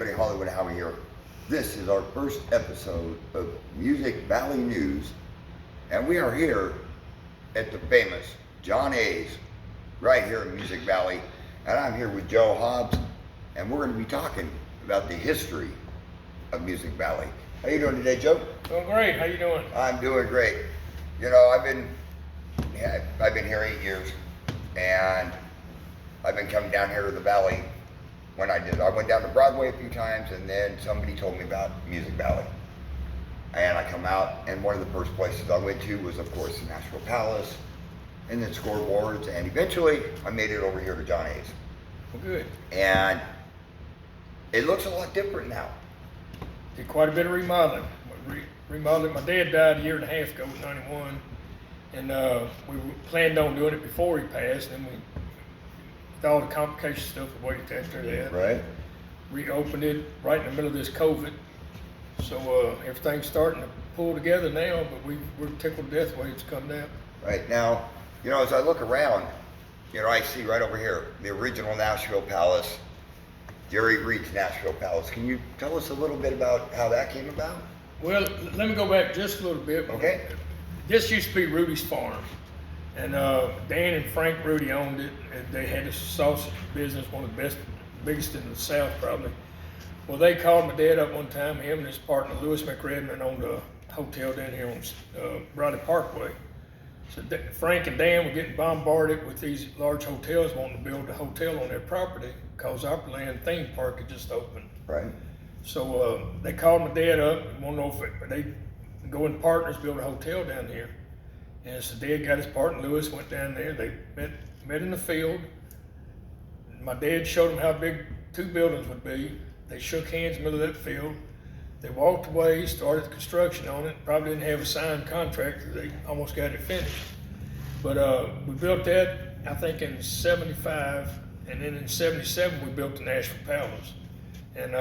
everybody, Hollywood Howie here. This is our first episode of Music Valley News, and we are here at the famous John A's, right here in Music Valley, and I'm here with Joe Hobbs, and we're going to be talking about the history of Music Valley. How you doing today, Joe? Doing great. How you doing? I'm doing great. You know, I've been here 8 years, and I've been coming down here to the Valley. When I went down to Broadway a few times, and then somebody told me about Music Valley. And I come out, and one of the first places I went to was, of course, the Nashville Palace, and then scoreboards, and eventually I made it over here to John A's. Well, good. And it looks a lot different now. Did quite a bit of remodeling. Remodeling. My dad died a year and a half ago, 91, and we planned on doing it before he passed, and we, with all the complication stuff, we waited after that. Right. Reopened it right in the middle of this COVID. So everything's starting to pull together now, but we're tickled to death the way it's come down. Right. Now, you know, as I look around, you know, I see right over here, the original Nashville Palace, Jerry Reed's Nashville Palace. Can you tell us a little bit about how that came about? Well, let me go back just a little bit. Okay. This used to be Rudy's Farm. And Dan and Frank Rudy owned it, and they had a sausage business, one of the biggest in the South probably. Well, they called my dad up one time. Him and his partner Louis McRedmond owned a hotel down here on Bradley Parkway. So Frank and Dan were getting bombarded with these large hotels wanting to build a hotel on their property because Opryland theme park had just opened. Right. So they called my dad up and wanted to know if they go in partners build a hotel down here. And so Dad got his partner, Lewis, went down there. They met in the field. My dad showed them how big 2 buildings would be. They shook hands in the middle of that field. They walked away, started construction on it. Probably didn't have a signed contract. They almost got it finished. But we built that, I think, in '75. And then in '77, we built the Nashville Palace. And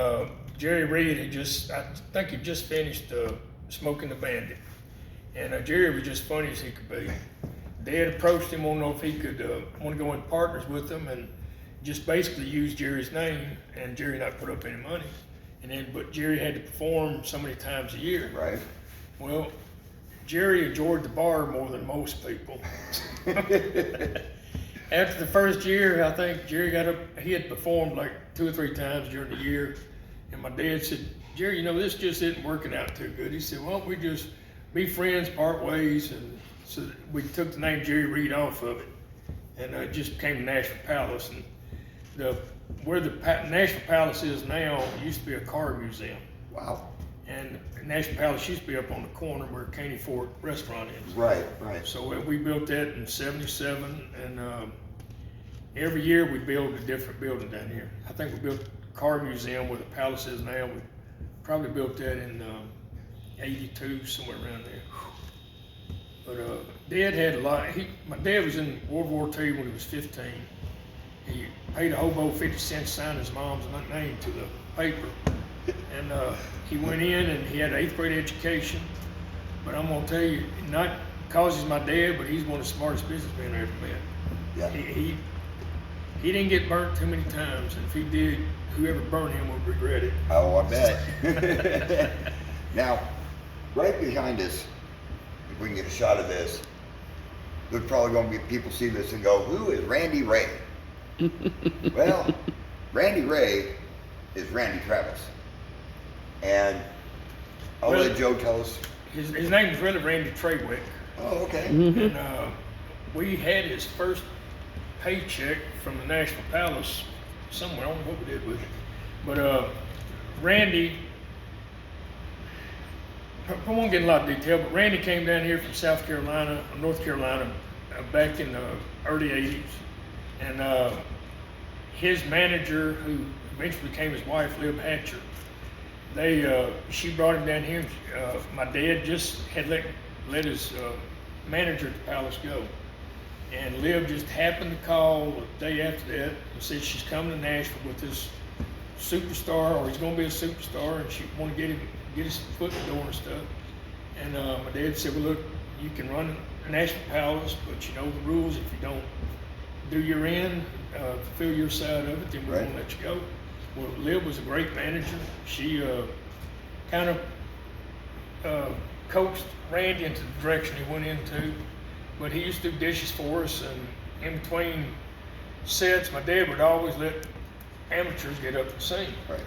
Jerry Reed I think he just finished Smoking the Bandit. And Jerry was just funny as he could be. Dad approached him, wanted to know if he could want to go in partners with them, and just basically use Jerry's name, and Jerry not put up any money. But Jerry had to perform so many times a year. Right. Well, Jerry enjoyed the bar more than most people. After the first year, I think Jerry got up. He had performed like 2 or 3 times during the year, and my dad said, "Jerry, you know, this just isn't working out too good." He said, "Why don't we just be friends, part ways?" And so we took the name Jerry Reed off of it, and it just became the Nashville Palace. And where the Nashville Palace is now used to be a car museum. Wow. And the Nashville Palace used to be up on the corner where Caney Fort restaurant is. Right, right. So we built that in '77, and every year we build a different building down here. I think we built a car museum where the palace is now. We probably built that in '82, somewhere around there. But Dad had a lot. My dad was in World War II when he was 15. He paid a hobo 50 cents to sign his mom's name to the paper. And he went in and he had an 8th grade education. But I'm gonna tell you, not because he's my dad, but he's one of the smartest businessmen I ever met. Yeah. He didn't get burnt too many times, and if he did, whoever burned him would regret it. Oh, I bet. Now, right behind us, if we can get a shot of this, there's probably going to be people see this and go, "Who is Randy Ray?" Well, Randy Ray is Randy Travis. And I'll let Joe tell us. His name is really Randy Trawick. Oh, okay. And we had his first paycheck from the Nashville Palace somewhere. I don't know what we did with it. But Randy, I won't get in a lot of detail, but Randy came down here from North Carolina, back in the early '80s. And his manager, who eventually became his wife, Liv Hatcher, she brought him down here. My dad just had let his manager at the palace go. And Liv just happened to call the day after that and said she's coming to Nashville with this superstar, or he's going to be a superstar, and she want to get his foot in the door and stuff. And my dad said, "Well, look, you can run the Nashville Palace, but you know the rules. If you don't do your end, fulfill your side of it, then we're going to let you go." Well, Liv was a great manager. She kind of coached Randy into the direction he went into. But he used to do dishes for us, and in between sets, my dad would always let amateurs get up and sing. Right.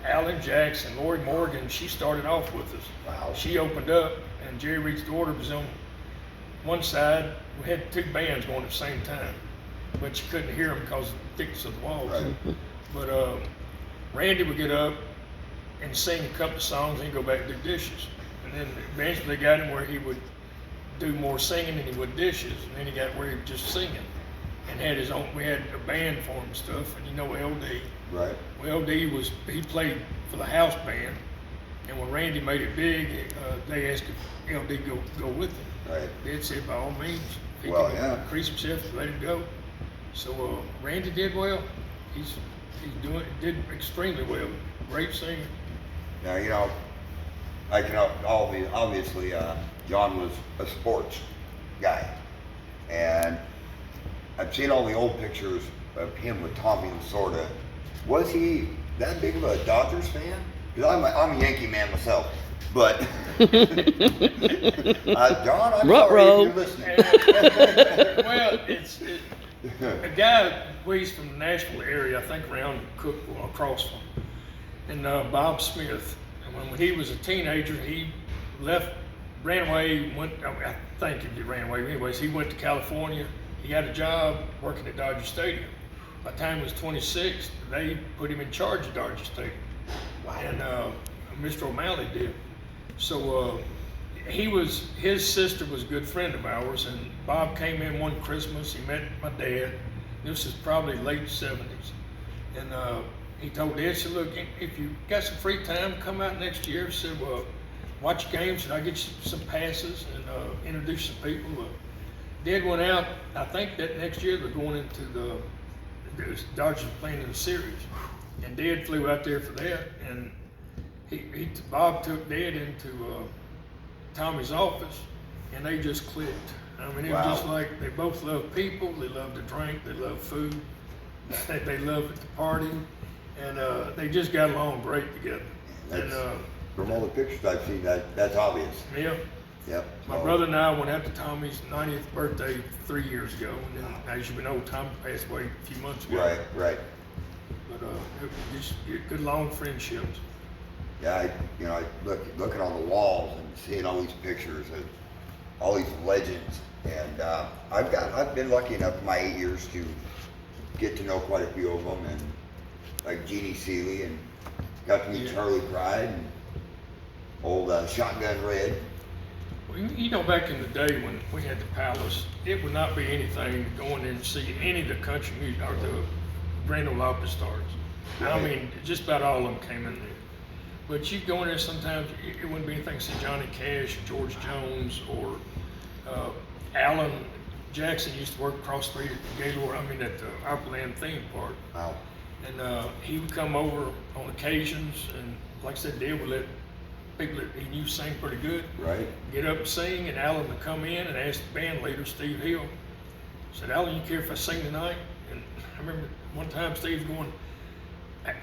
Alan Jackson, Lori Morgan, she started off with us. Wow. She opened up, and Jerry Reed's daughter was on one side. We had two bands going at the same time, but you couldn't hear them because of the thickness of the walls. Right. But Randy would get up and sing a couple of songs, and he'd go back and do dishes. And then eventually they got him where he would do more singing than he would dishes, and then he got where he was just singing, and had his own. We had a band for him and stuff, and you know LD. Right. Well, he played for the house band, and when Randy made it big, they asked if LD go with him. Right. Dad said by all means, if he Well, could yeah. increase himself, let him go. So Randy did well. He's did extremely well. Great singer. Now, you know, I can obviously, John was a sports guy, and I've seen all the old pictures of him with Tommy Lasorda. Was he that big of a Dodgers fan? Because I'm a Yankee man myself, but John, I'm sorry if you're listening. Well, a guy who he's from the Nashville area, I think around Cookville, across from, and Bob Smith. And when he was a teenager, he ran away, I think he ran away. Anyways, he went to California. He got a job working at Dodger Stadium. By the time he was 26, they put him in charge of Dodger Stadium. Wow. And Mr. O'Malley did. So his sister was a good friend of ours, and Bob came in one Christmas. He met my dad. This is probably late 70s. And he told Dad, said, look, if you got some free time, come out next year. He said, well, watch games, and I'll get you some passes and introduce some people. Dad went out, I think that next year they're going into the Dodgers playing in the series. And Dad flew out there for that, and Bob took Dad into Tommy's office, and they just clicked. I mean, it was just like they both love people, they love to drink, they love food, they love to party, and they just got along great together. And, from all the pictures I've seen, that's obvious. Yeah. Yep. My brother and I went out to Tommy's 90th birthday 3 years ago, and then, as you know, Tommy passed away a few months ago. Right. But just good long friendships. Yeah, I looking on the walls and seeing all these pictures of all these legends, and I've been lucky enough in my 8 years to get to know quite a few of them, and like Jeannie Seeley, and got to meet Charlie Pride and old Shotgun Red. Well, you know, back in the day when we had the Palace, it would not be anything to go in there and see any of the country music or the Grand Ole Opry stars. Right. I mean, just about all of them came in there. But you go in there sometimes, it wouldn't be anything to see Johnny Cash or George Jones or Alan Jackson used to work across the street at the Gaylord, at the Opryland theme park. Wow. And he would come over on occasions, and like I said, Dad would let people that he knew sing pretty good Right. get up and sing, and Alan would come in and ask the band leader, Steve Hill, said, Alan, you care if I sing tonight? And I remember one time Steve's going,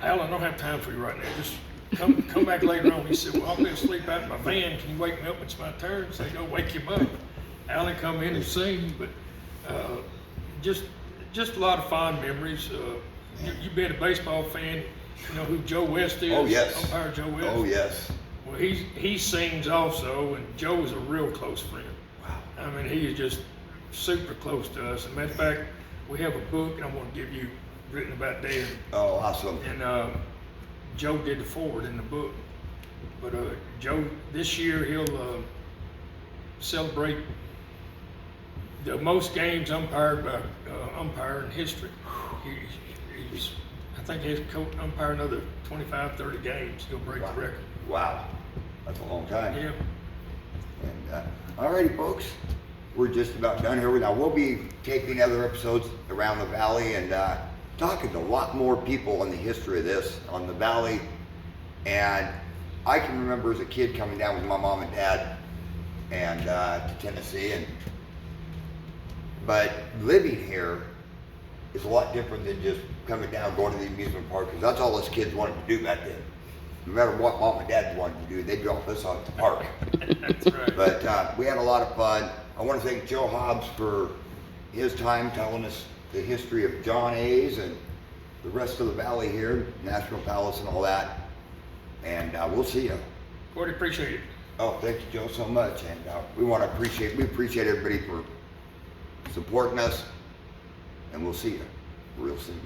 Alan, I don't have time for you right now, just come back later on. He said, well, I'm gonna sleep out in my van, can you wake me up when it's my turn? So go wake him up. Alan come in and sing, but just a lot of fond memories. You being a baseball fan, you know who Joe West is? Oh, yes. Umpire Joe West. Oh, yes. Well, he sings also, and Joe is a real close friend. Wow. I mean, he is just super close to us. As a matter of fact, we have a book I'm going to give you written about Dad. Oh, awesome. And Joe did the forward in the book. But Joe, this year he'll celebrate the most games umpired by umpire in history. I think he's umpired another 25, 30 games. He'll break the record. Wow. That's a long time. Yeah. And alrighty, folks, we're just about done here. Now we'll be taping other episodes around the valley and talking to a lot more people on the history of this on the valley. And I can remember as a kid coming down with my mom and dad and to Tennessee, but living here is a lot different than just coming down, going to the amusement park, because that's all us kids wanted to do back then. No matter what mom and dad wanted to do, they'd drop us off at the park. That's right. But we had a lot of fun. I want to thank Joe Hobbs for his time telling us the history of John A's and the rest of the valley here, National Palace and all that. And we'll see you. Gordy, appreciate it. Oh, thank you, Joe, so much. And we appreciate everybody for supporting us. And we'll see you real soon.